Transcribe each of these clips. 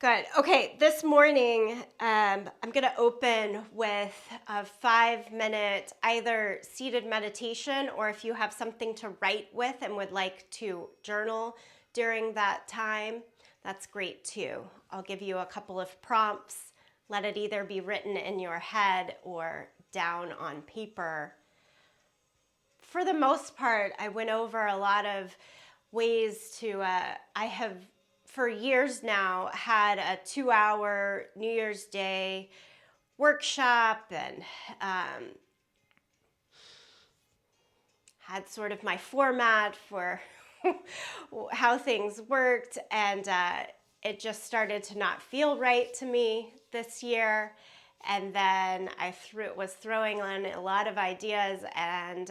Good. Okay, this morning I'm going to open with a 5-minute either seated meditation, or if you have something to write with and would like to journal during that time, that's great too. I'll give you a couple of prompts. Let it either be written in your head or down on paper. For the most part, I went over a lot of ways to, I have for years now had a 2-hour New Year's Day workshop and had sort of my format for how things worked, and it just started to not feel right to me this year. And then I was throwing in a lot of ideas and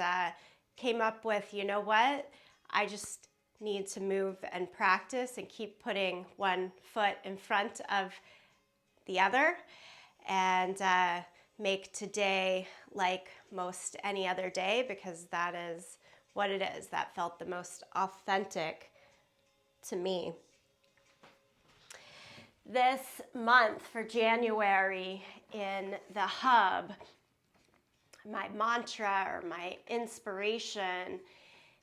came up with, you know what, I just need to move and practice and keep putting one foot in front of the other, and make today like most any other day, because that is what it is. That felt the most authentic to me. This month for January in the hub, my mantra or my inspiration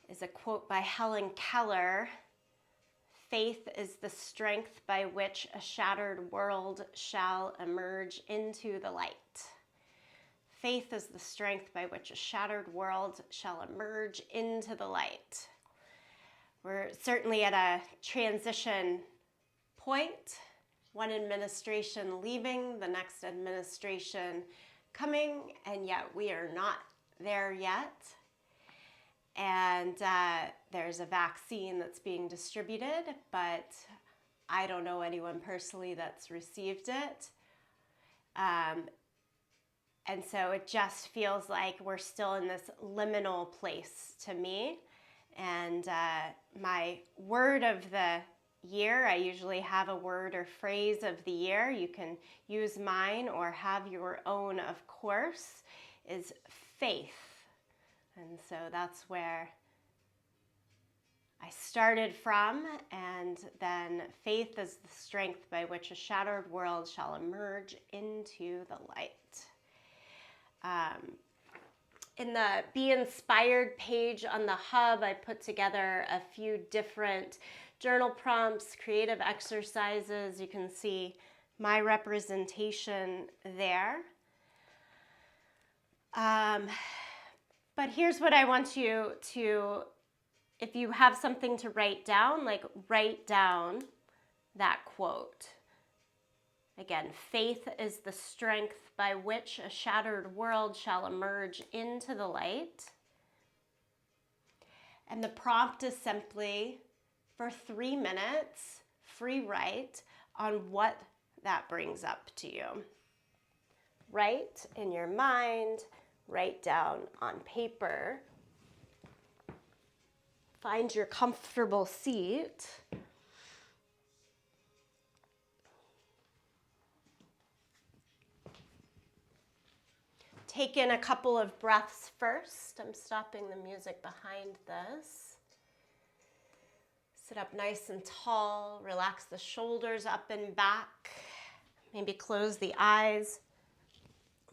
is a quote by Helen Keller. Faith is the strength by which a shattered world shall emerge into the light. Faith is the strength by which a shattered world shall emerge into the light. We're certainly at a transition point. One administration leaving, the next administration coming, and yet we are not there yet. And there's a vaccine that's being distributed, but I don't know anyone personally that's received it. And so it just feels like we're still in this liminal place to me. And my word of the year, I usually have a word or phrase of the year. You can use mine or have your own, of course, is faith. And so that's where I started from, and then faith is the strength by which a shattered world shall emerge into the light. In the Be Inspired page on the hub, I put together a few different journal prompts, creative exercises. You can see my representation there. But here's what I want you to, if you have something to write down, like write down that quote. Again, faith is the strength by which a shattered world shall emerge into the light. And the prompt is simply for 3 minutes, free write on what that brings up to you. Write in your mind, write down on paper. Find your comfortable seat. Take in a couple of breaths first. I'm stopping the music behind this. Sit up nice and tall. Relax the shoulders up and back. Maybe close the eyes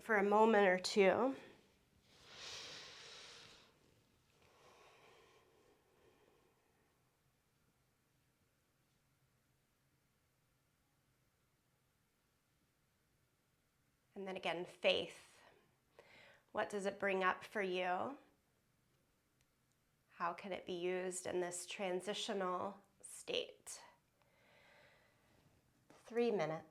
for a moment or two. And then again, faith. What does it bring up for you? How can it be used in this transitional state? 3 minutes.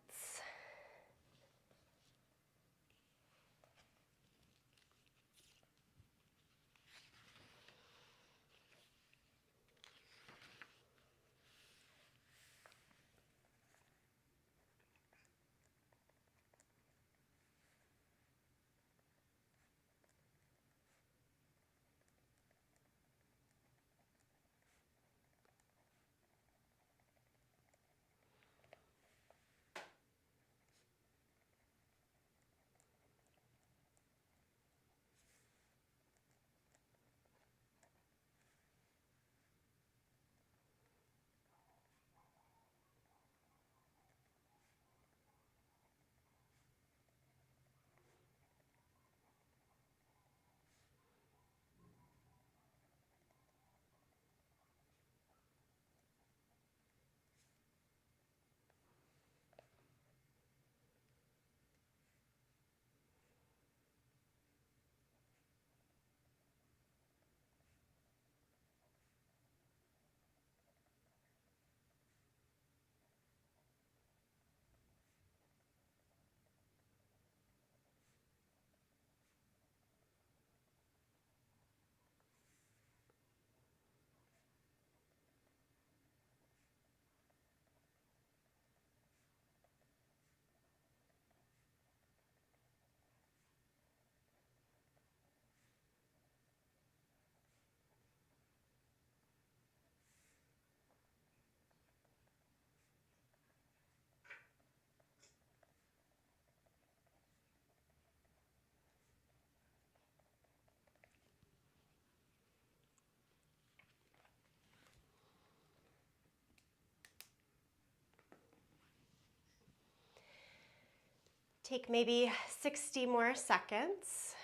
Take maybe 60 more seconds.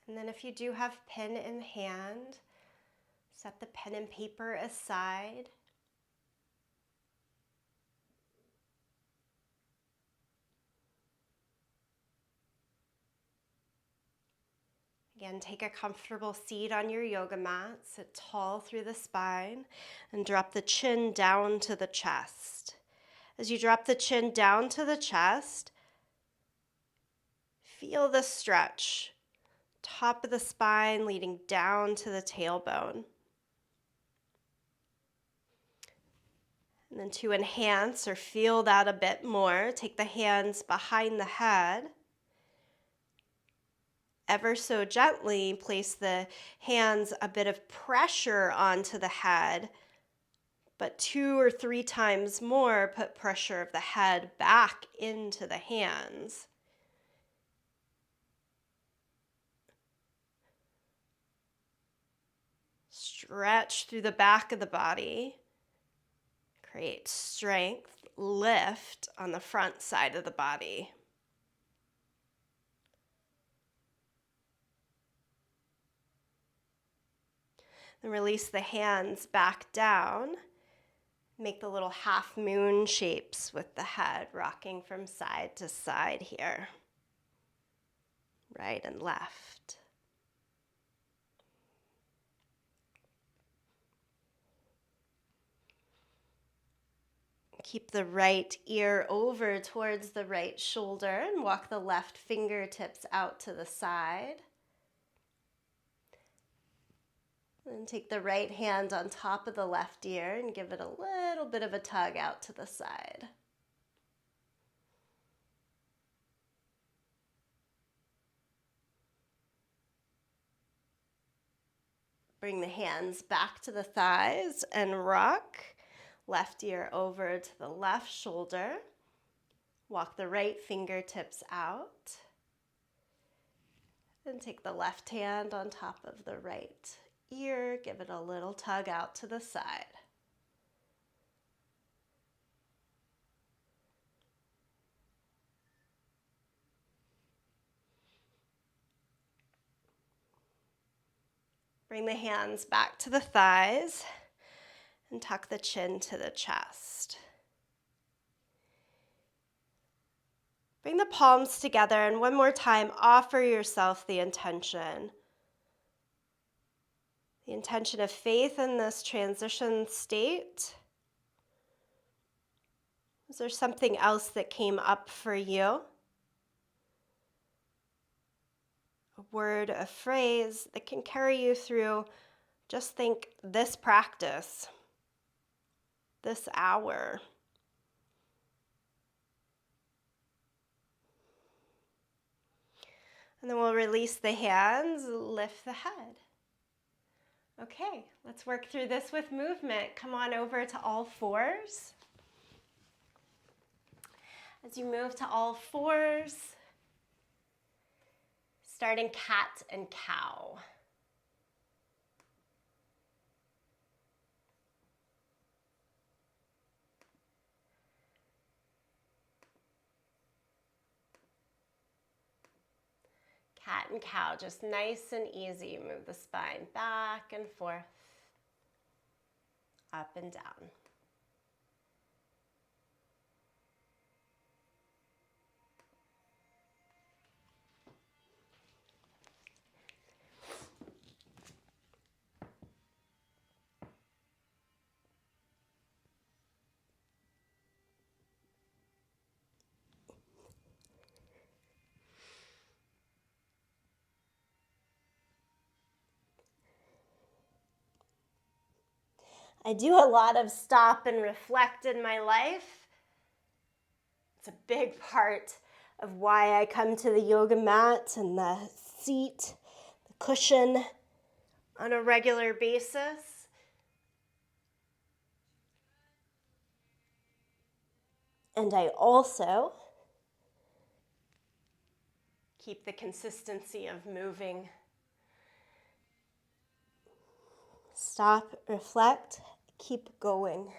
And then if you do have pen in hand, set the pen and paper aside. Again, take a comfortable seat on your yoga mat, sit tall through the spine, and drop the chin down to the chest. As you drop the chin down to the chest, feel the stretch. Top of the spine leading down to the tailbone. And then to enhance or feel that a bit more, take the hands behind the head. Ever so gently place the hands a bit of pressure onto the head, but 2 or 3 times more put pressure of the head back into the hands. Stretch through the back of the body. Create strength, lift on the front side of the body. Then release the hands back down. Make the little half moon shapes with the head rocking from side to side here. Right and left. Keep the right ear over towards the right shoulder and walk the left fingertips out to the side. Then take the right hand on top of the left ear and give it a little bit of a tug out to the side. Bring the hands back to the thighs and rock. Left ear over to the left shoulder. Walk the right fingertips out. And take the left hand on top of the right ear. Give it a little tug out to the side. Bring the hands back to the thighs and tuck the chin to the chest. Bring the palms together and one more time, offer yourself the intention. The intention of faith in this transition state. Is there something else that came up for you? A word, a phrase that can carry you through, just think, this practice, this hour. And then we'll release the hands, lift the head. Okay, let's work through this with movement. Come on over to all fours. As you move to all fours, starting cat and cow. Cat and cow, just nice and easy. Move the spine back and forth, up and down. I do a lot of stop and reflect in my life. It's a big part of why I come to the yoga mat and the seat, the cushion on a regular basis. And I also keep the consistency of moving. Stop, reflect, keep going.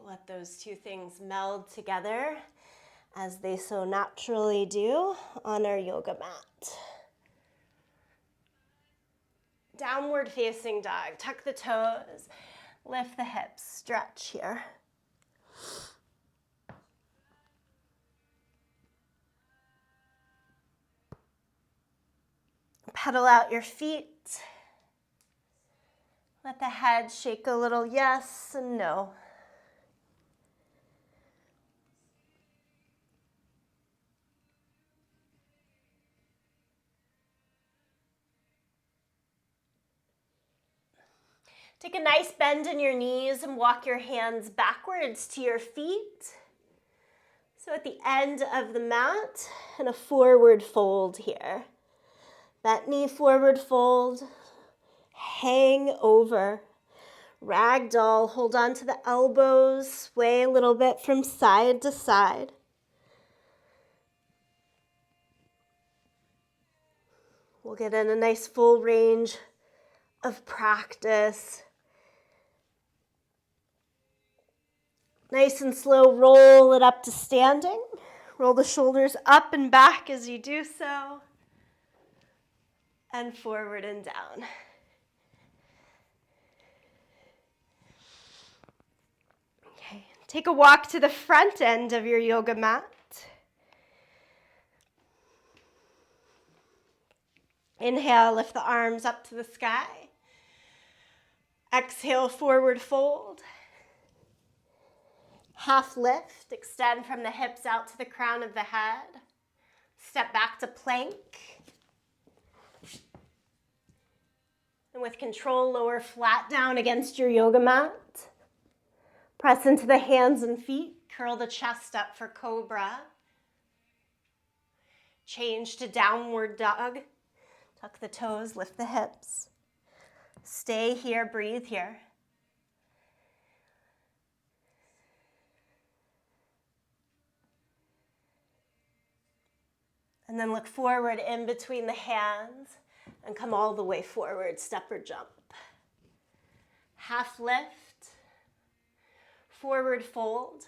Let those two things meld together as they so naturally do on our yoga mat. Downward facing dog. Tuck the toes, lift the hips, stretch here. Pedal out your feet. Let the head shake a little yes and no. Take a nice bend in your knees and walk your hands backwards to your feet. So at the end of the mat, and a forward fold here. That knee forward fold, hang over. Ragdoll, hold on to the elbows, sway a little bit from side to side. We'll get in a nice full range of practice. Nice and slow, roll it up to standing. Roll the shoulders up and back as you do so. And forward and down. Okay, take a walk to the front end of your yoga mat. Inhale, lift the arms up to the sky. Exhale, forward fold. Half lift, extend from the hips out to the crown of the head. Step back to plank. And with control, lower flat down against your yoga mat. Press into the hands and feet. Curl the chest up for cobra. Change to downward dog. Tuck the toes, lift the hips. Stay here, breathe here. And then look forward in between the hands and come all the way forward, step or jump. Half lift, forward fold,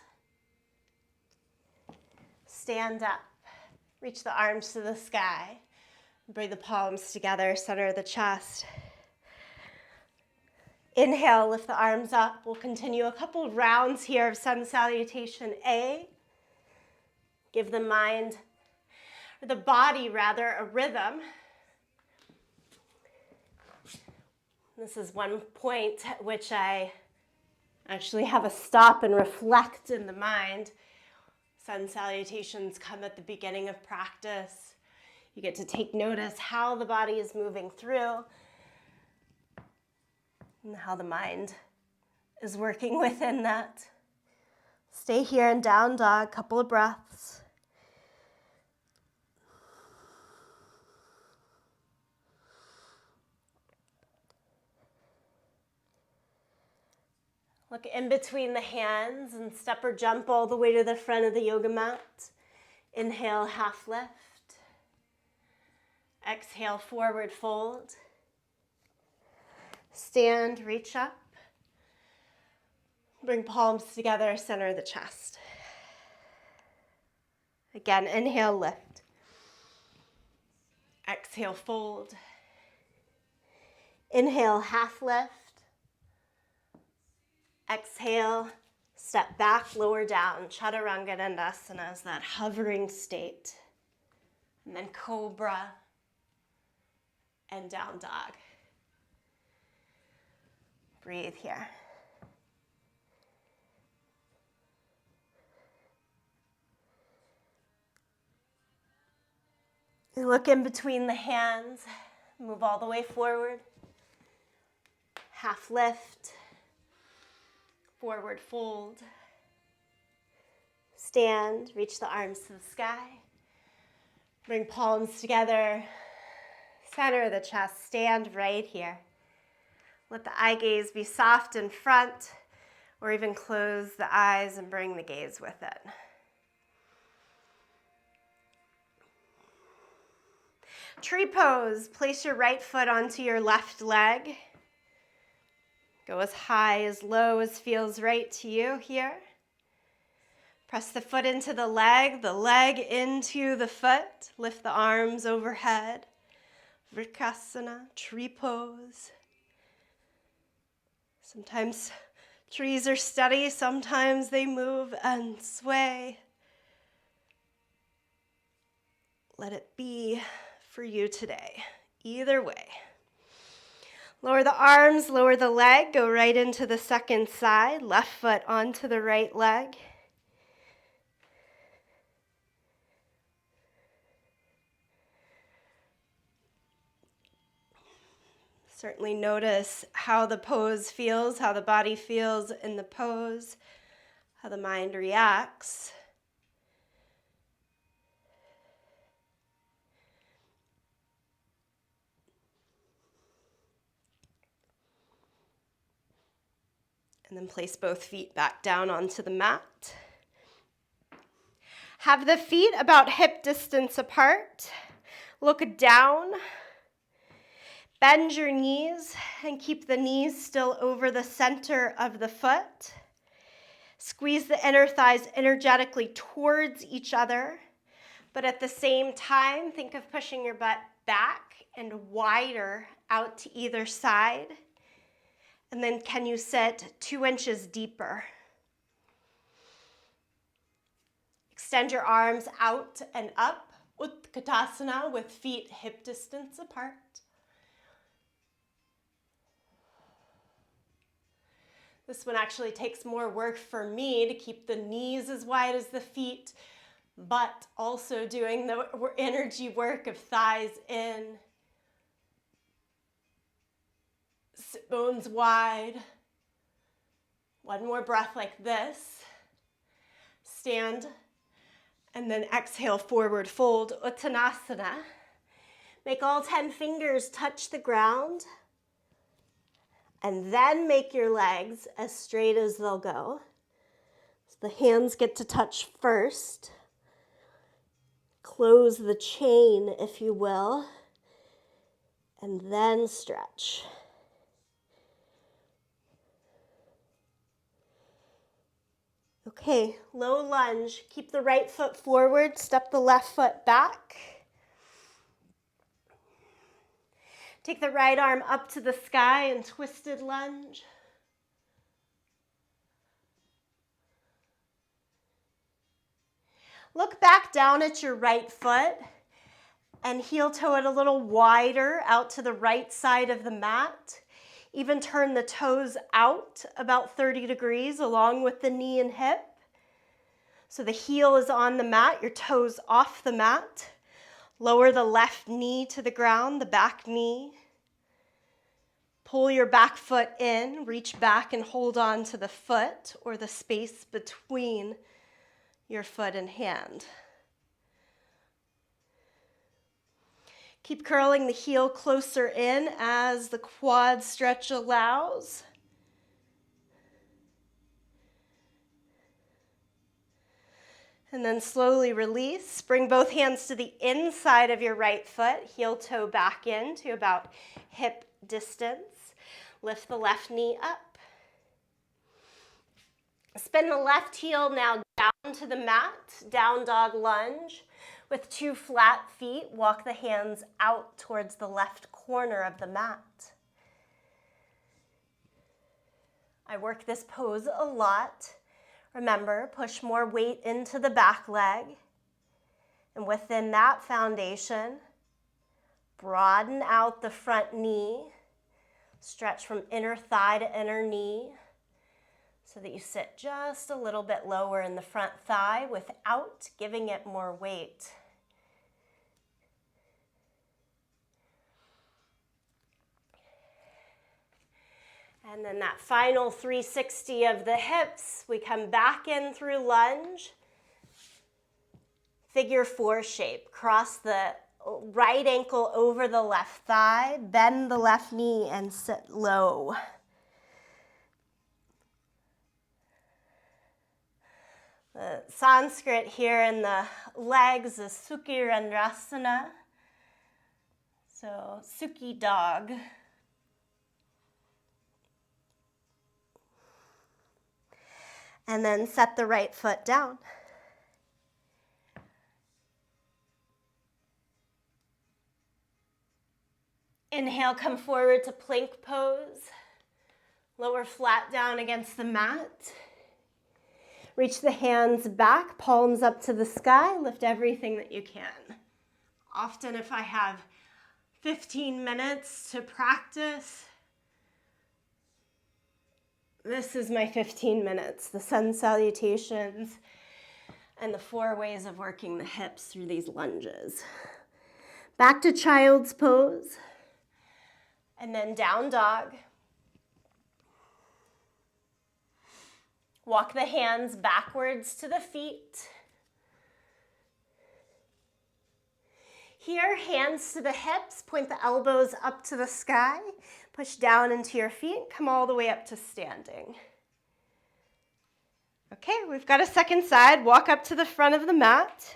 stand up, reach the arms to the sky, bring the palms together, center the chest. Inhale, lift the arms up. We'll continue a couple of rounds here of Sun Salutation A. Give the mind, or the body rather, a rhythm. This is one point at which I actually have a stop and reflect in the mind. Sun salutations come at the beginning of practice. You get to take notice how the body is moving through and how the mind is working within that. Stay here in down dog, couple of breaths. Look in between the hands and step or jump all the way to the front of the yoga mat. Inhale, half lift. Exhale, forward fold. Stand, reach up. Bring palms together, center the chest. Again, inhale, lift. Exhale, fold. Inhale, half lift. Exhale, step back, lower down. Chaturanga is that hovering state. And then cobra and down dog. Breathe here. You look in between the hands, move all the way forward. Half lift. Forward fold, stand, reach the arms to the sky, bring palms together, center the chest, stand right here. Let the eye gaze be soft in front, or even close the eyes and bring the gaze with it. Tree pose. Place your right foot onto your left leg. Go as high, as low as feels right to you here. Press the foot into the leg into the foot. Lift the arms overhead. Badakhanasana, tree pose. Sometimes trees are steady, sometimes they move and sway. Let it be for you today, either way. Lower the arms, lower the leg, go right into the second side, left foot onto the right leg. Certainly notice how the pose feels, how the body feels in the pose, how the mind reacts. And then place both feet back down onto the mat. Have the feet about hip distance apart. Look down. Bend your knees and keep the knees still over the center of the foot. Squeeze the inner thighs energetically towards each other, but at the same time, think of pushing your butt back and wider out to either side. And then can you sit 2 inches deeper? Extend your arms out and up, Uttanasana, with feet hip distance apart. This one actually takes more work for me to keep the knees as wide as the feet, but also doing the energy work of thighs in, sit bones wide. One more breath like this. Stand, and then exhale, forward fold, Uttanasana. Make all 10 fingers touch the ground. And then make your legs as straight as they'll go. So the hands get to touch first. Close the chain, if you will, and then stretch. Okay, low lunge. Keep the right foot forward, step the left foot back. Take the right arm up to the sky and twisted lunge. Look back down at your right foot and heel toe it a little wider out to the right side of the mat. Even turn the toes out about 30 degrees along with the knee and hip. So the heel is on the mat, your toes off the mat. Lower the left knee to the ground, the back knee. Pull your back foot in, reach back and hold on to the foot or the space between your foot and hand. Keep curling the heel closer in as the quad stretch allows. And then slowly release. Bring both hands to the inside of your right foot. Heel toe back in to about hip distance. Lift the left knee up. Spin the left heel now down to the mat, down dog lunge. With 2 flat feet, walk the hands out towards the left corner of the mat. I work this pose a lot. Remember, push more weight into the back leg. And within that foundation, broaden out the front knee. Stretch from inner thigh to inner knee so that you sit just a little bit lower in the front thigh without giving it more weight. And then that final 360 of the hips, we come back in through lunge. Figure 4 shape. Cross the right ankle over the left thigh, bend the left knee and sit low. The Sanskrit here in the legs is Sukirandrasana. So Suki dog. And then set the right foot down. Inhale, come forward to plank pose. Lower flat down against the mat. Reach the hands back, palms up to the sky. Lift everything that you can. Often if I have 15 minutes to practice, this is my 15 minutes. The sun salutations and the 4 ways of working the hips through these lunges. Back to child's pose. And then down dog. Walk the hands backwards to the feet. Here, hands to the hips, point the elbows up to the sky, push down into your feet, come all the way up to standing. Okay, we've got a second side. Walk up to the front of the mat.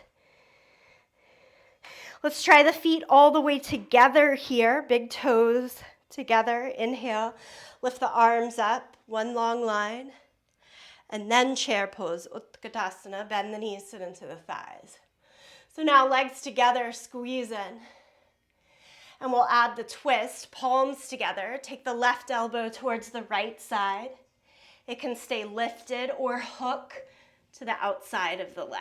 Let's try the feet all the way together here, big toes together. Inhale, lift the arms up, one long line. And then chair pose, Uttanasana, bend the knees, sit into the thighs. So now legs together, squeeze in. And we'll add the twist, palms together. Take the left elbow towards the right side. It can stay lifted or hook to the outside of the leg.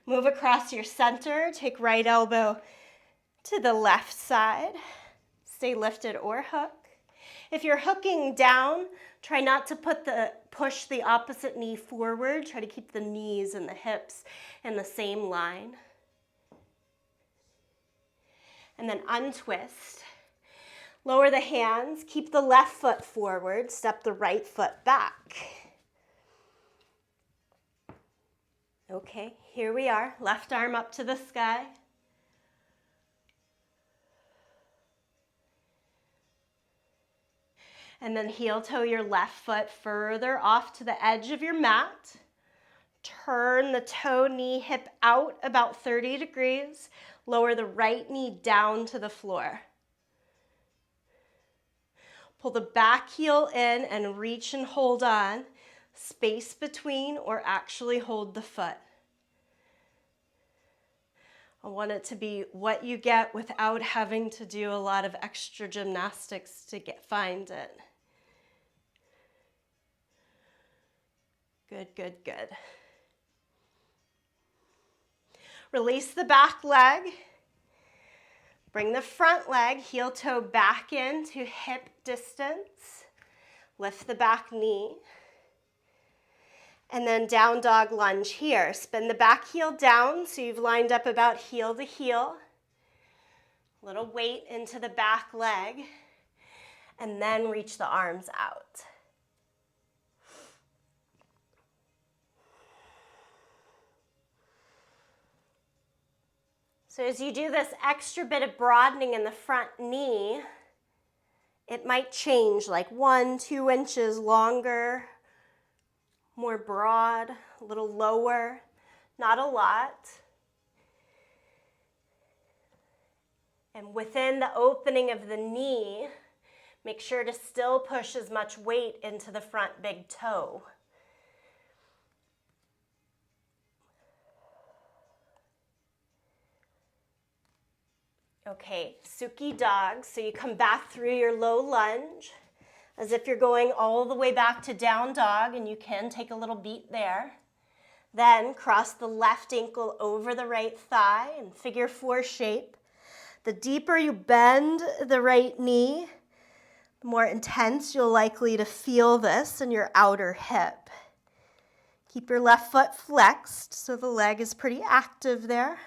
Move across your center, take right elbow to the left side. Stay lifted or hook. If you're hooking down, try not to push the opposite knee forward. Try to keep the knees and the hips in the same line. And then untwist. Lower the hands, keep the left foot forward, step the right foot back. Okay, here we are. Left arm up to the sky. And then heel toe your left foot further off to the edge of your mat. Turn the toe, knee, hip out about 30 degrees. Lower the right knee down to the floor. Pull the back heel in and reach and hold on. Space between or actually hold the foot. I want it to be what you get without having to do a lot of extra gymnastics to find it. Good, good, good. Release the back leg. Bring the front leg, heel toe back into hip distance. Lift the back knee. And then down dog lunge here. Spin the back heel down so you've lined up about heel to heel. A little weight into the back leg. And then reach the arms out. So as you do this extra bit of broadening in the front knee, it might change like 1-2 inches longer, more broad, a little lower, not a lot. And within the opening of the knee, make sure to still push as much weight into the front big toe. Okay, Suki dog, so you come back through your low lunge as if you're going all the way back to down dog, and you can take a little beat there. Then cross the left ankle over the right thigh in figure 4 shape. The deeper you bend the right knee, the more intense you're likely to feel this in your outer hip. Keep your left foot flexed so the leg is pretty active there.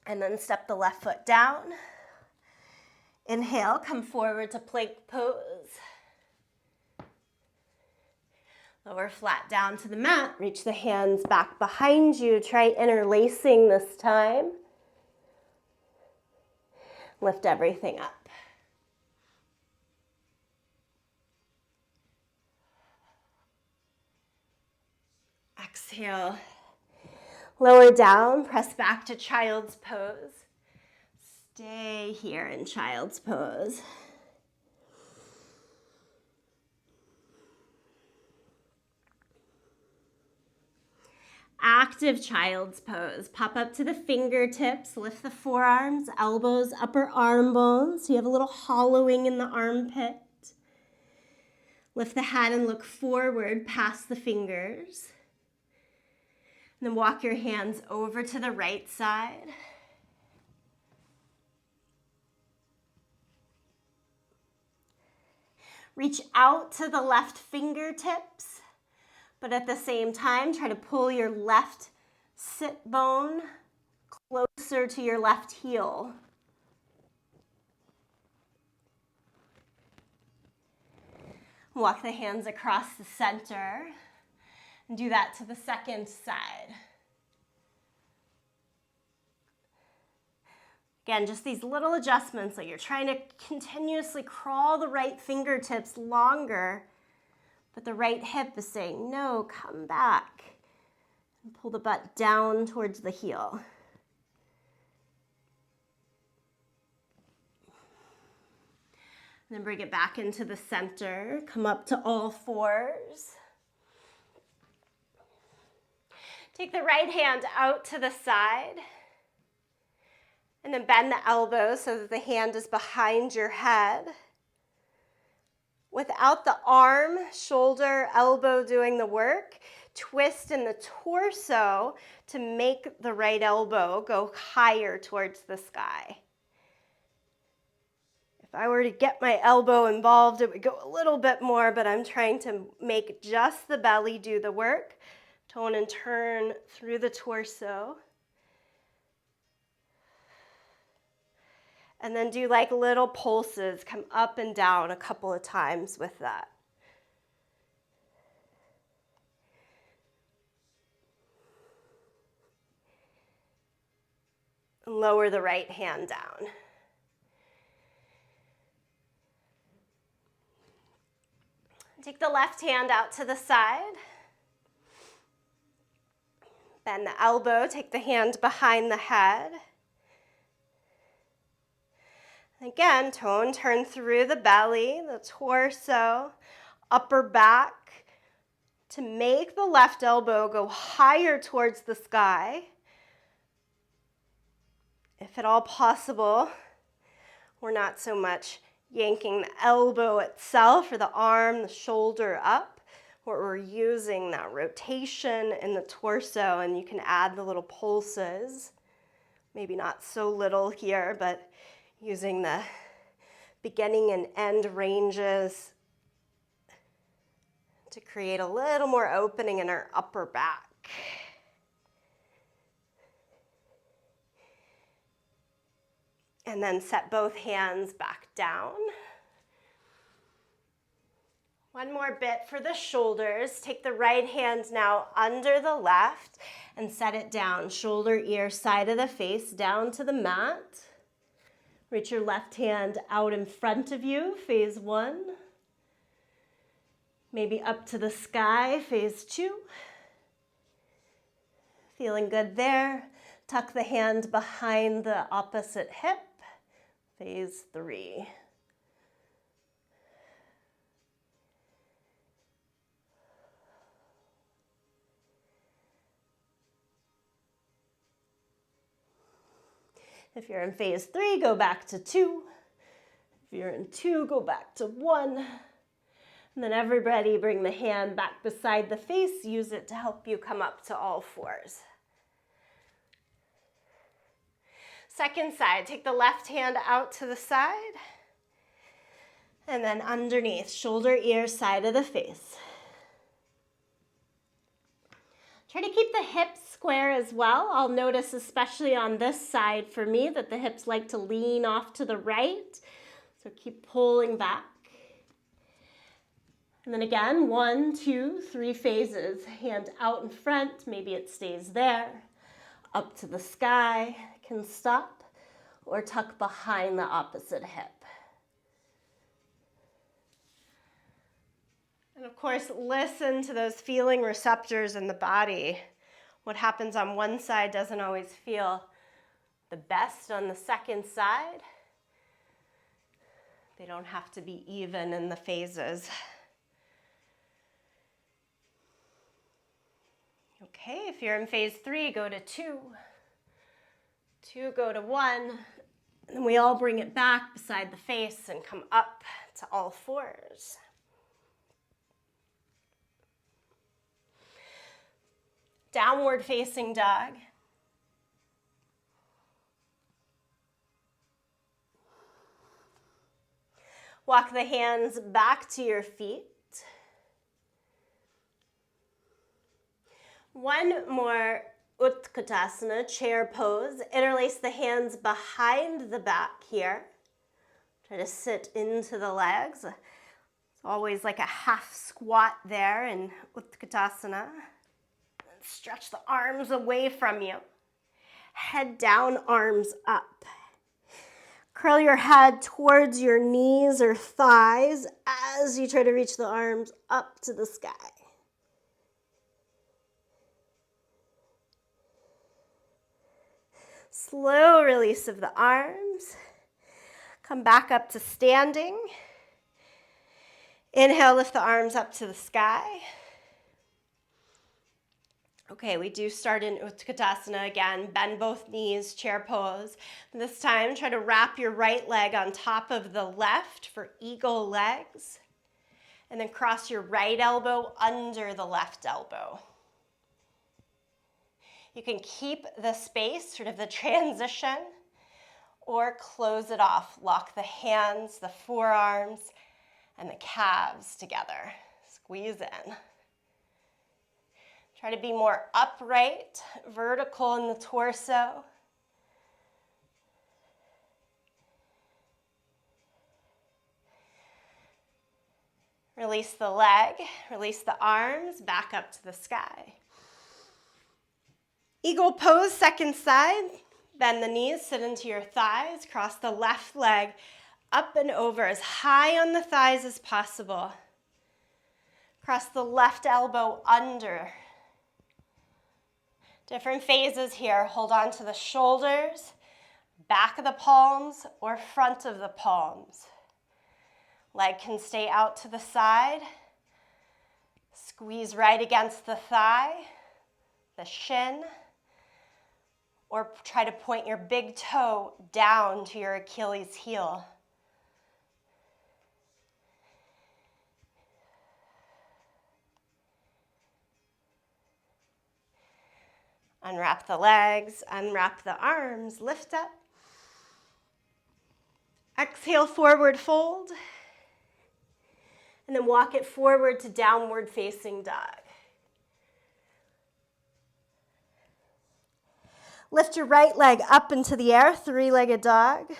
And then step the left foot down. Inhale, come forward to plank pose. Lower flat down to the mat. Reach the hands back behind you. Try interlacing this time. Lift everything up. Exhale. Lower down, press back to child's pose. Stay here in child's pose. Active child's pose. Pop up to the fingertips, lift the forearms, elbows, upper arm bones. So you have a little hollowing in the armpit. Lift the head and look forward past the fingers. And then walk your hands over to the right side. Reach out to the left fingertips, but at the same time, try to pull your left sit bone closer to your left heel. Walk the hands across the center. And do that to the second side. Again, just these little adjustments, like you're trying to continuously crawl the right fingertips longer, but the right hip is saying, no, come back. And pull the butt down towards the heel. And then bring it back into the center. Come up to all fours. Take the right hand out to the side. And then bend the elbows so that the hand is behind your head. Without the arm, shoulder, elbow doing the work, twist in the torso to make the right elbow go higher towards the sky. If I were to get my elbow involved, it would go a little bit more, but I'm trying to make just the belly do the work. Tone and turn through the torso. And then do like little pulses, come up and down a couple of times with that. Lower the right hand down. Take the left hand out to the side. Bend the elbow, take the hand behind the head. Again, tone, turn through the belly, the torso, upper back to make the left elbow go higher towards the sky. If at all possible, we're not so much yanking the elbow itself or the arm, the shoulder up. We're using that rotation in the torso, and you can add the little pulses. Maybe not so little here, but using the beginning and end ranges to create a little more opening in our upper back. And then set both hands back down. One more bit for the shoulders. Take the right hand now under the left and set it down. Shoulder, ear, side of the face, down to the mat. Reach your left hand out in front of you, phase 1. Maybe up to the sky, phase 2. Feeling good there. Tuck the hand behind the opposite hip, phase 3. If you're in phase 3, go back to 2. If you're in 2, go back to 1. And then everybody bring the hand back beside the face. Use it to help you come up to all fours. Second side, take the left hand out to the side. And then underneath, shoulder, ear, side of the face. Try to keep the hips square as well. I'll notice, especially on this side for me, that the hips like to lean off to the right. So keep pulling back. And then again, 1, 2, 3 phases. Hand out in front, maybe it stays there. Up to the sky, can stop or tuck behind the opposite hip. And of course, listen to those feeling receptors in the body. What happens on one side doesn't always feel the best on the second side. They don't have to be even in the phases. Okay, if you're in phase 3, go to 2. 2, go to 1. And we all bring it back beside the face and come up to all fours. Downward facing dog. Walk the hands back to your feet. One more Uttanasana, chair pose. Interlace the hands behind the back here. Try to sit into the legs. It's always like a half squat there in Uttanasana. Stretch the arms away from you. Head down, arms up. Curl your head towards your knees or thighs as you try to reach the arms up to the sky. Slow release of the arms. Come back up to standing. Inhale, lift the arms up to the sky. Okay, we do start in Uttanasana again. Bend both knees, chair pose. This time, try to wrap your right leg on top of the left for eagle legs. And then cross your right elbow under the left elbow. You can keep the space, sort of the transition, or close it off. Lock the hands, the forearms, and the calves together. Squeeze in. Try to be more upright, vertical in the torso. Release the leg, release the arms, back up to the sky. Eagle pose, second side. Bend the knees, sit into your thighs. Cross the left leg up and over as high on the thighs as possible. Cross the left elbow under. Different phases here. Hold on to the shoulders, back of the palms, or front of the palms. Leg can stay out to the side. Squeeze right against the thigh, the shin, or try to point your big toe down to your Achilles heel. Unwrap the legs, unwrap the arms, lift up. Exhale, forward fold. And then walk it forward to downward facing dog. Lift your right leg up into the air, three-legged dog.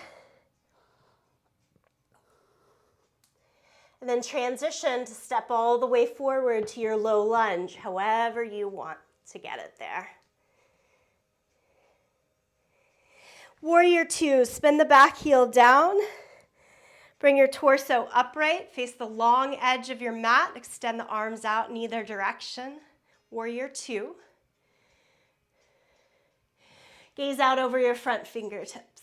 And then transition to step all the way forward to your low lunge, however you want to get it there. Warrior 2, spin the back heel down. Bring your torso upright, face the long edge of your mat, extend the arms out in either direction. Warrior 2. Gaze out over your front fingertips.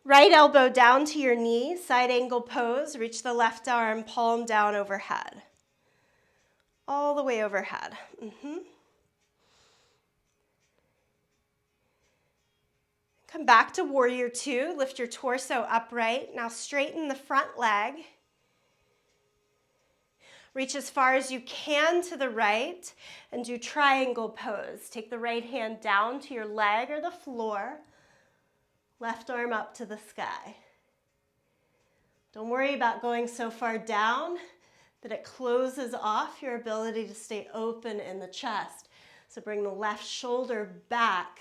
Right elbow down to your knee, side angle pose. Reach the left arm, palm down overhead. All the way overhead. Come back to Warrior 2. Lift your torso upright. Now straighten the front leg. Reach as far as you can to the right and do triangle pose. Take the right hand down to your leg or the floor. Left arm up to the sky. Don't worry about going so far down that it closes off your ability to stay open in the chest. So bring the left shoulder back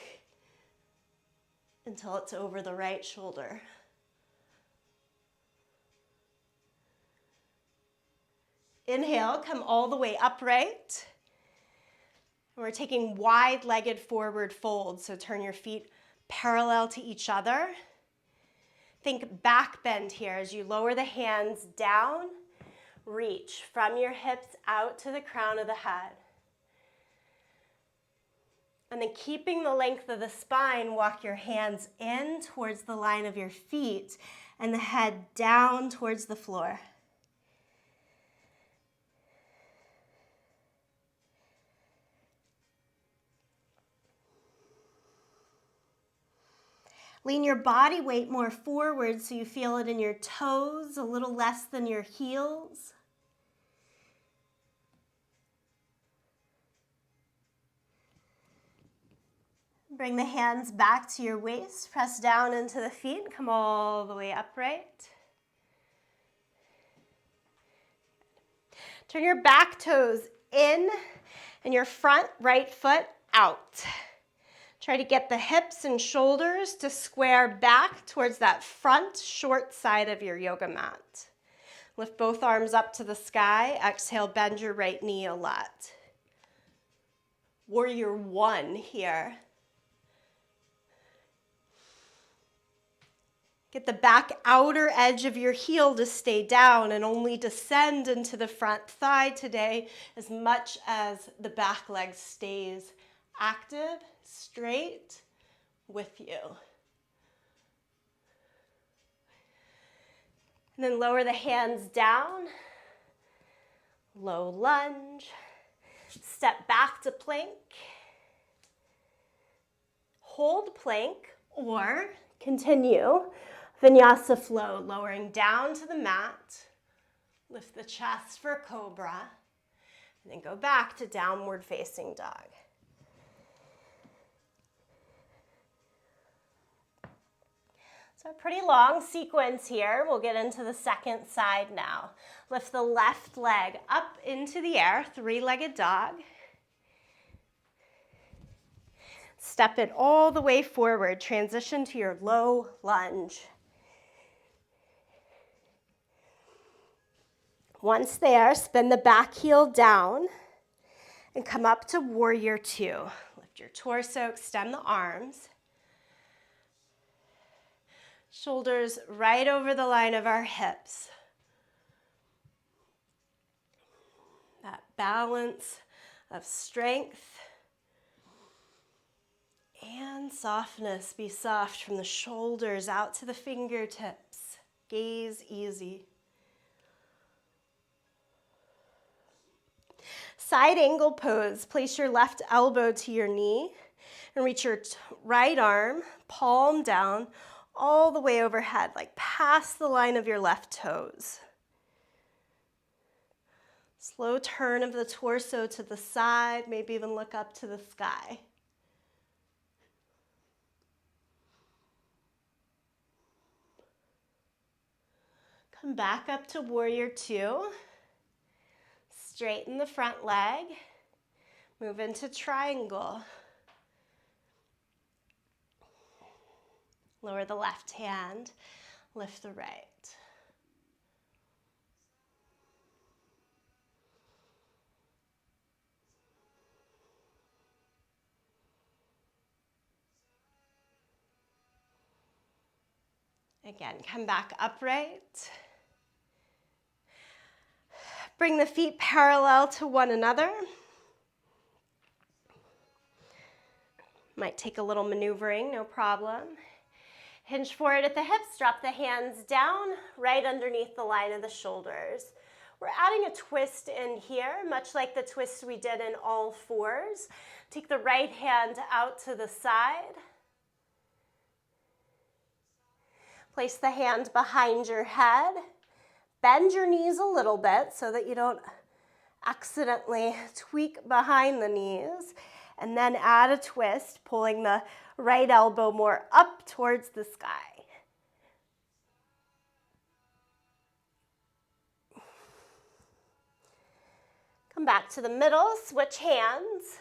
until it's over the right shoulder. Inhale, come all the way upright. And we're taking wide-legged forward fold, so turn your feet parallel to each other. Think back bend here as you lower the hands down, reach from your hips out to the crown of the head. And then keeping the length of the spine, walk your hands in towards the line of your feet and the head down towards the floor. Lean your body weight more forward so you feel it in your toes, a little less than your heels. Bring the hands back to your waist, press down into the feet, come all the way upright. Turn your back toes in and your front right foot out. Try to get the hips and shoulders to square back towards that front short side of your yoga mat. Lift both arms up to the sky. Exhale, bend your right knee a lot. Warrior one here. Get the back outer edge of your heel to stay down and only descend into the front thigh today as much as the back leg stays active, straight with you. And then lower the hands down, low lunge, step back to plank, hold plank, or continue vinyasa flow, lowering down to the mat, lift the chest for cobra, and then go back to downward facing dog. So a pretty long sequence here. We'll get into the second side now. Lift the left leg up into the air, three-legged dog. Step it all the way forward. Transition to your low lunge. Once there, spin the back heel down and come up to warrior two. Lift your torso, extend the arms. Shoulders right over the line of our hips. That balance of strength and softness. Be soft from the shoulders out to the fingertips. Gaze easy. Side angle pose. Place your left elbow to your knee and reach your right arm, palm down, all the way overhead, like past the line of your left toes. Slow turn of the torso to the side, maybe even look up to the sky. Come back up to warrior two. Straighten the front leg. Move into triangle. Lower the left hand, lift the right. Again, come back upright. Bring the feet parallel to one another. Might take a little maneuvering, no problem. Hinge forward at the hips, drop the hands down, right underneath the line of the shoulders. We're adding a twist in here, much like the twist we did in all fours. Take the right hand out to the side. Place the hand behind your head. Bend your knees a little bit so that you don't accidentally tweak behind the knees. And then add a twist, pulling the right elbow more up towards the sky. Come back to the middle, switch hands.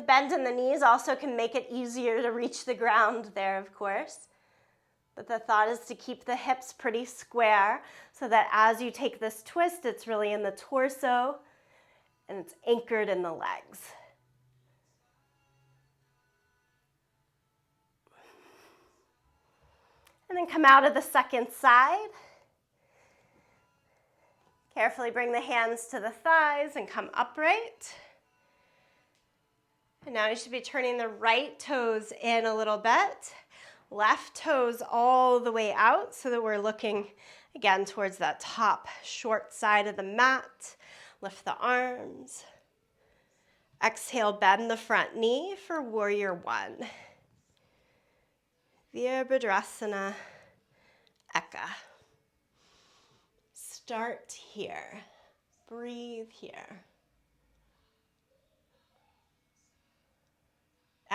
bend in the knees also can make it easier to reach the ground there, of course. But the thought is to keep the hips pretty square so that as you take this twist, it's really in the torso and it's anchored in the legs. And then come out of the second side. Carefully bring the hands to the thighs and come upright. And now you should be turning the right toes in a little bit. Left toes all the way out so that we're looking again towards that top short side of the mat. Lift the arms. Exhale, bend the front knee for warrior one. Virabhadrasana, Eka. Start here. Breathe here.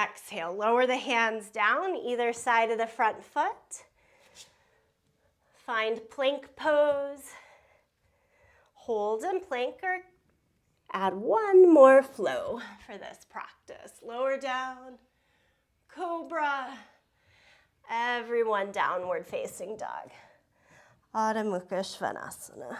Exhale, lower the hands down either side of the front foot. Find plank pose. Hold in plank or add one more flow for this practice. Lower down, cobra. Everyone downward facing dog. Adho Mukha Svanasana.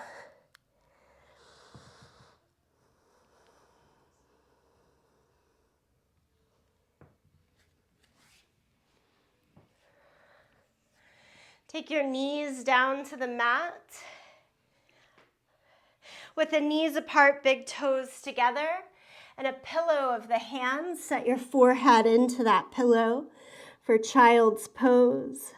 Take your knees down to the mat. With the knees apart, big toes together, and a pillow of the hands. Set your forehead into that pillow for child's pose.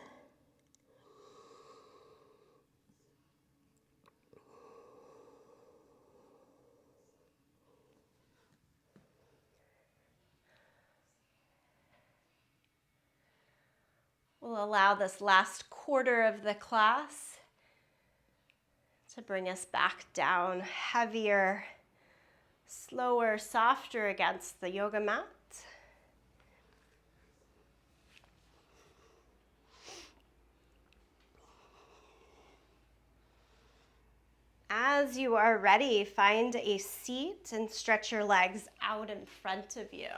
We'll allow this last quarter of the class to bring us back down heavier, slower, softer against the yoga mat. As you are ready, find a seat and stretch your legs out in front of you.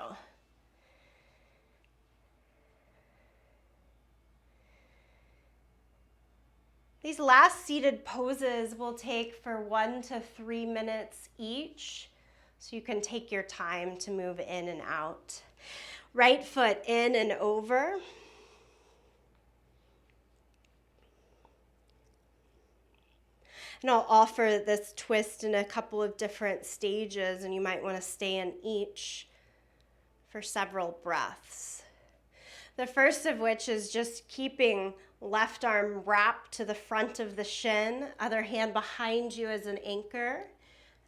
These last seated poses will take for 1 to 3 minutes each, so you can take your time to move in and out. Right foot in and over. And I'll offer this twist in a couple of different stages, and you might want to stay in each for several breaths. The first of which is just keeping left arm wrapped to the front of the shin, other hand behind you as an anchor,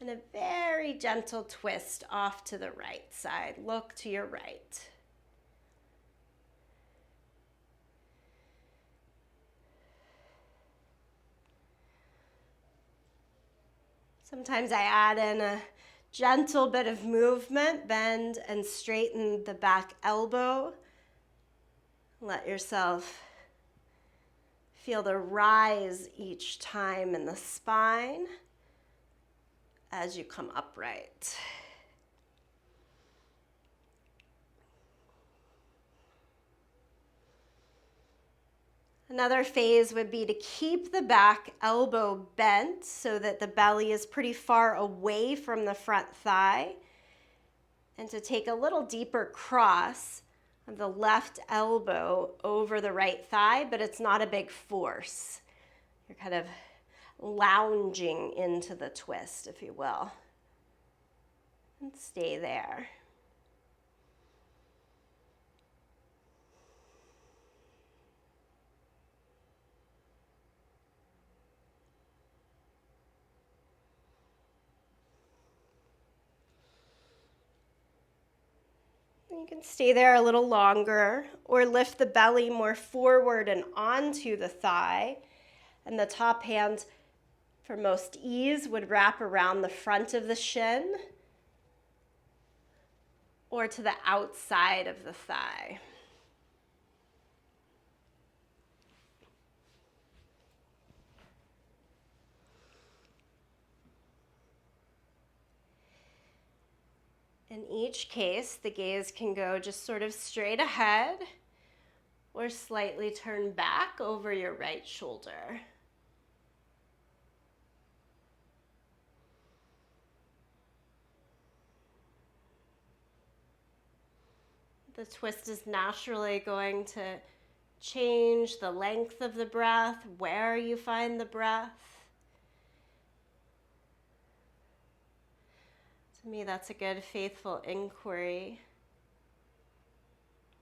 and a very gentle twist off to the right side. Look to your right. Sometimes I add in a gentle bit of movement, bend and straighten the back elbow. Let yourself feel the rise each time in the spine as you come upright. Another phase would be to keep the back elbow bent so that the belly is pretty far away from the front thigh, and to take a little deeper cross of the left elbow over the right thigh, but it's not a big force. You're kind of lounging into the twist, if you will. And stay there. You can stay there a little longer or lift the belly more forward and onto the thigh. And the top hand, for most ease, would wrap around the front of the shin or to the outside of the thigh. In each case, the gaze can go just sort of straight ahead or slightly turn back over your right shoulder. The twist is naturally going to change the length of the breath, where you find the breath. To me, that's a good, faithful inquiry.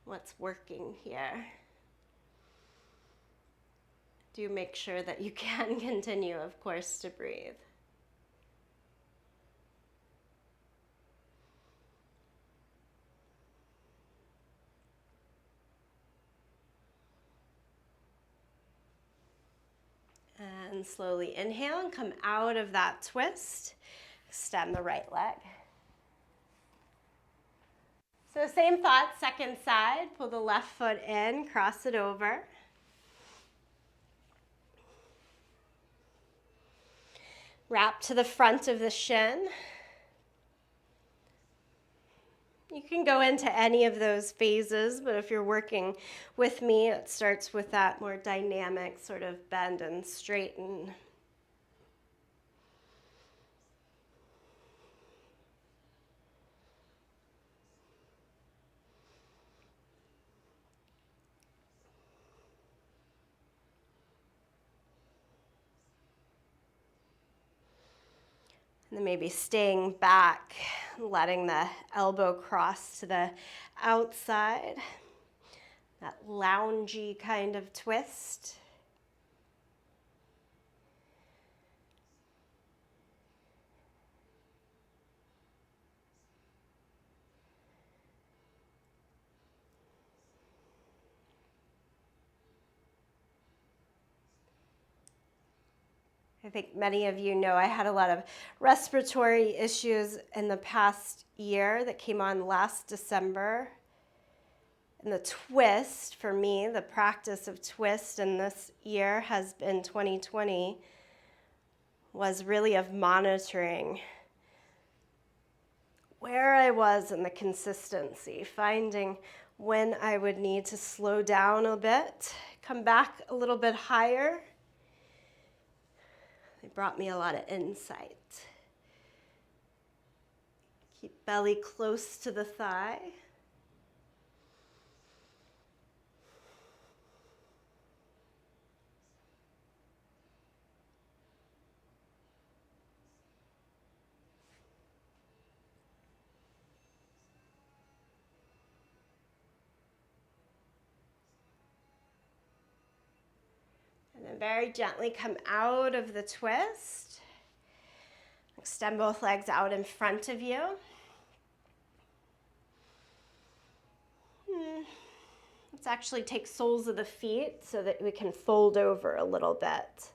What's working here? Do make sure that you can continue, of course, to breathe. And slowly inhale and come out of that twist. Extend the right leg. So same thought, second side. Pull the left foot in, cross it over. Wrap to the front of the shin. You can go into any of those phases, but if you're working with me, it starts with that more dynamic sort of bend and straighten. And then maybe staying back, letting the elbow cross to the outside. That loungy kind of twist. I think many of you know I had a lot of respiratory issues in the past year that came on last December. And the twist for me, the practice of twist in this year has been 2020, was really of monitoring where I was in the consistency, finding when I would need to slow down a bit, come back a little bit higher. It brought me a lot of insight. Keep belly close to the thigh. And then very gently come out of the twist. Extend both legs out in front of you. Let's actually take soles of the feet so that we can fold over a little bit.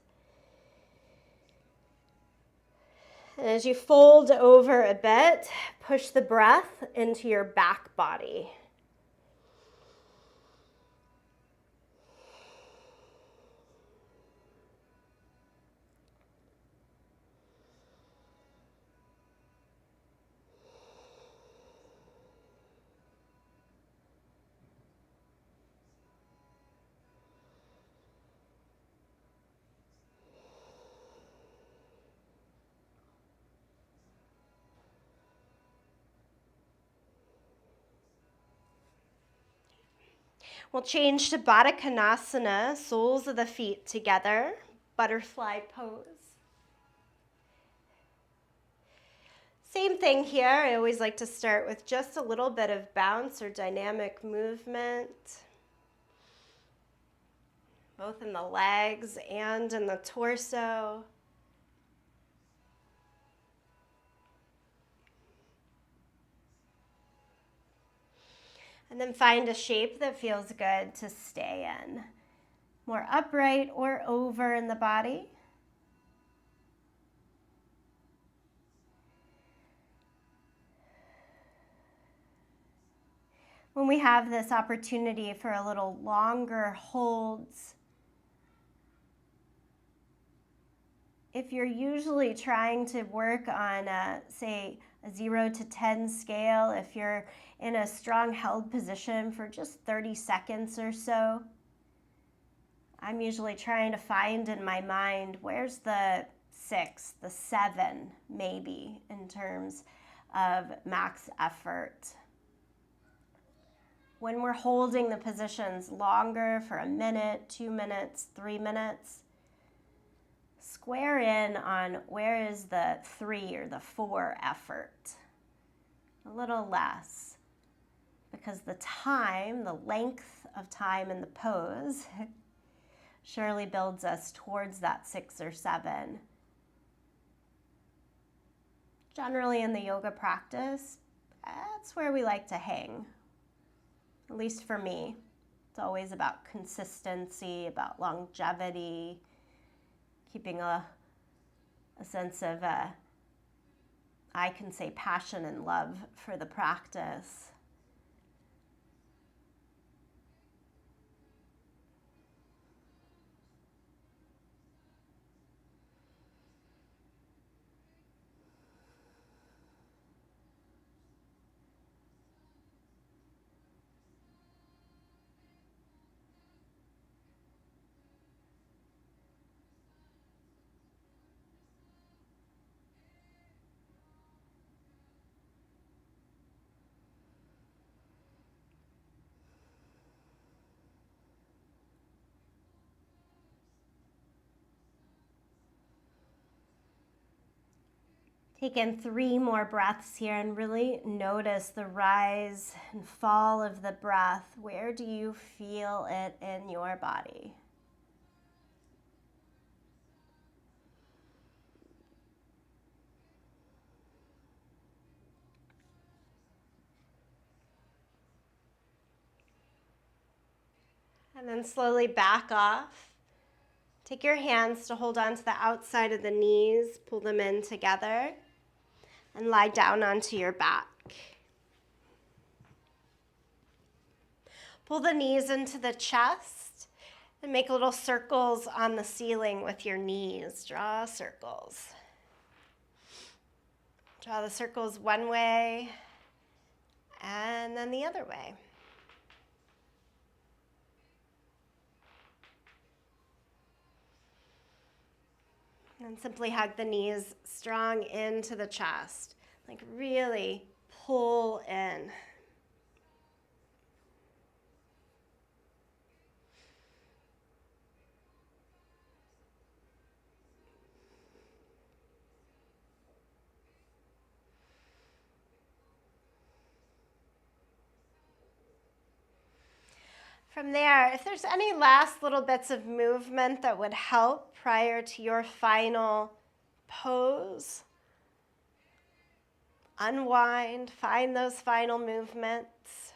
And as you fold over a bit, push the breath into your back body. We'll change to Badakhanasana, soles of the feet together, butterfly pose. Same thing here, I always like to start with just a little bit of bounce or dynamic movement, both in the legs and in the torso. And then find a shape that feels good to stay in. More upright or over in the body. When we have this opportunity for a little longer holds, if you're usually trying to work on, say, a 0 to 10 scale if you're in a strong held position for just 30 seconds or so. I'm usually trying to find in my mind where's the 6, the 7 maybe in terms of max effort. When we're holding the positions longer for a minute, 2 minutes, 3 minutes, square in on where is the 3 or the 4 effort. A little less, because the time, the length of time in the pose surely builds us towards that 6 or 7. Generally in the yoga practice, that's where we like to hang. At least for me. It's always about consistency, about longevity, keeping a sense of, I can say, passion and love for the practice. Take in 3 more breaths here and really notice the rise and fall of the breath. Where do you feel it in your body? And then slowly back off. Take your hands to hold on to the outside of the knees, pull them in together, and lie down onto your back. Pull the knees into the chest and make little circles on the ceiling with your knees. Draw circles. Draw the circles one way and then the other way. And simply hug the knees strong into the chest. Like really pull in. From there, if there's any last little bits of movement that would help prior to your final pose, unwind, find those final movements.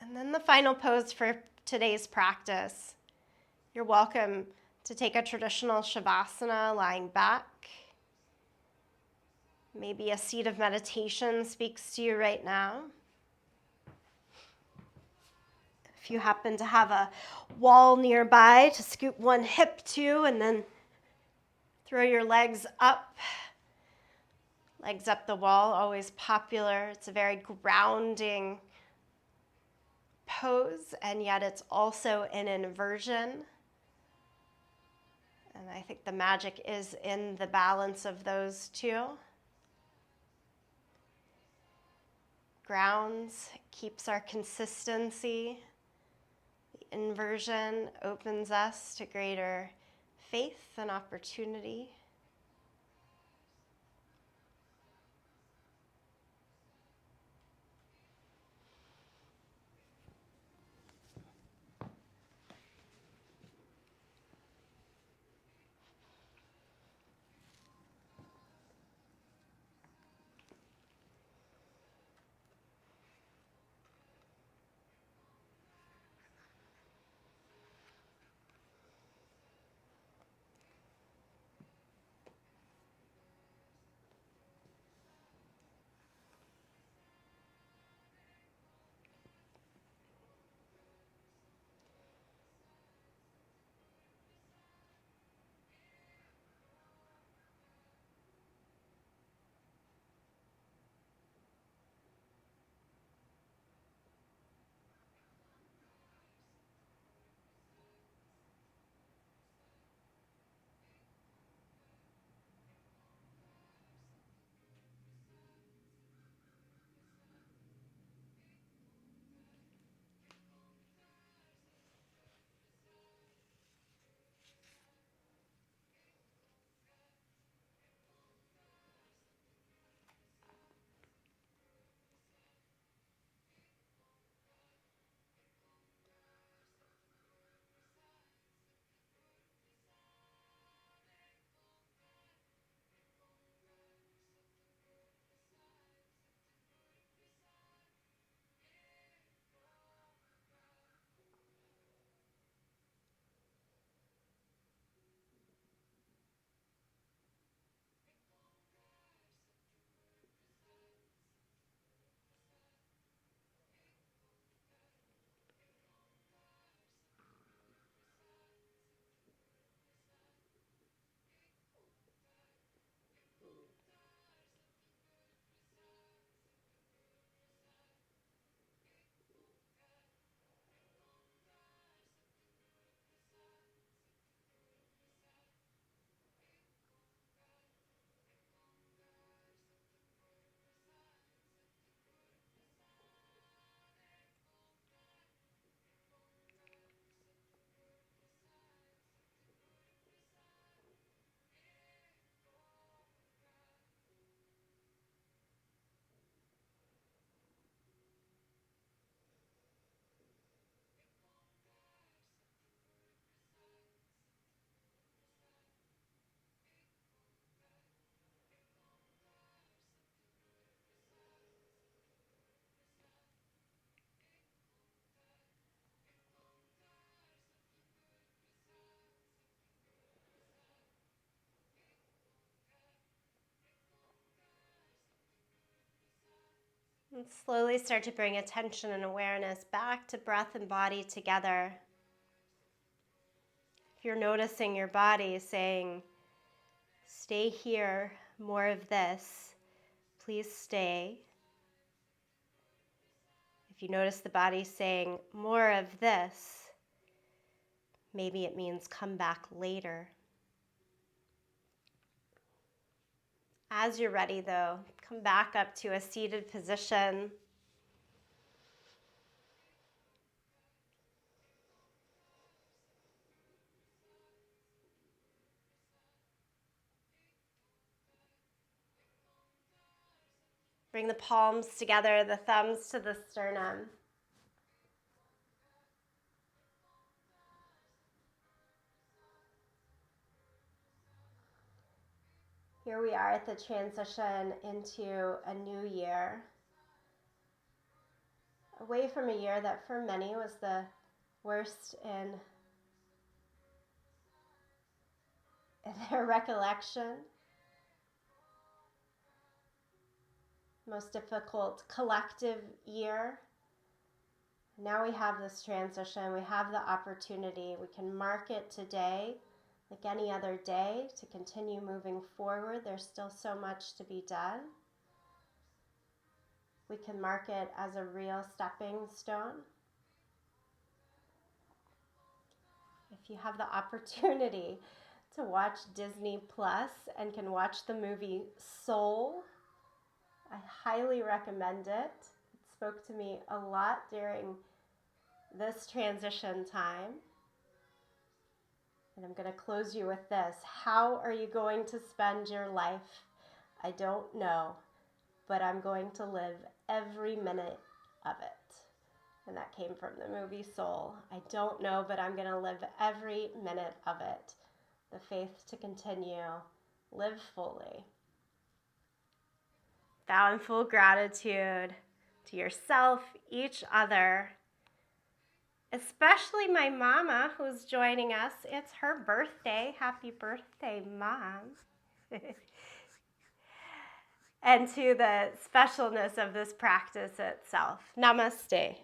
And then the final pose for today's practice. You're welcome to take a traditional Shavasana lying back. Maybe a seat of meditation speaks to you right now. If you happen to have a wall nearby to scoop one hip to and then throw your legs up. Legs up the wall, always popular. It's a very grounding pose, and yet it's also an inversion. And I think the magic is in the balance of those two. Grounds, keeps our consistency. The inversion opens us to greater faith and opportunity. And slowly start to bring attention and awareness back to breath and body together. If you're noticing your body saying, stay here, more of this, please stay. If you notice the body saying, more of this, maybe it means come back later. As you're ready, though, come back up to a seated position. Bring the palms together, the thumbs to the sternum. Here we are at the transition into a new year. Away from a year that for many was the worst in their recollection. Most difficult collective year. Now we have this transition, we have the opportunity, we can mark it today like any other day to continue moving forward. There's still so much to be done. We can mark it as a real stepping stone. If you have the opportunity to watch Disney Plus and can watch the movie Soul, I highly recommend it. It spoke to me a lot during this transition time. And I'm going to close you with this. How are you going to spend your life? I don't know, but I'm going to live every minute of it. And that came from the movie Soul. I don't know, but I'm going to live every minute of it. The faith to continue. Live fully. Bow in full gratitude to yourself, each other, especially my mama who's joining us. It's her birthday. Happy birthday, Mom. And to the specialness of this practice itself. Namaste.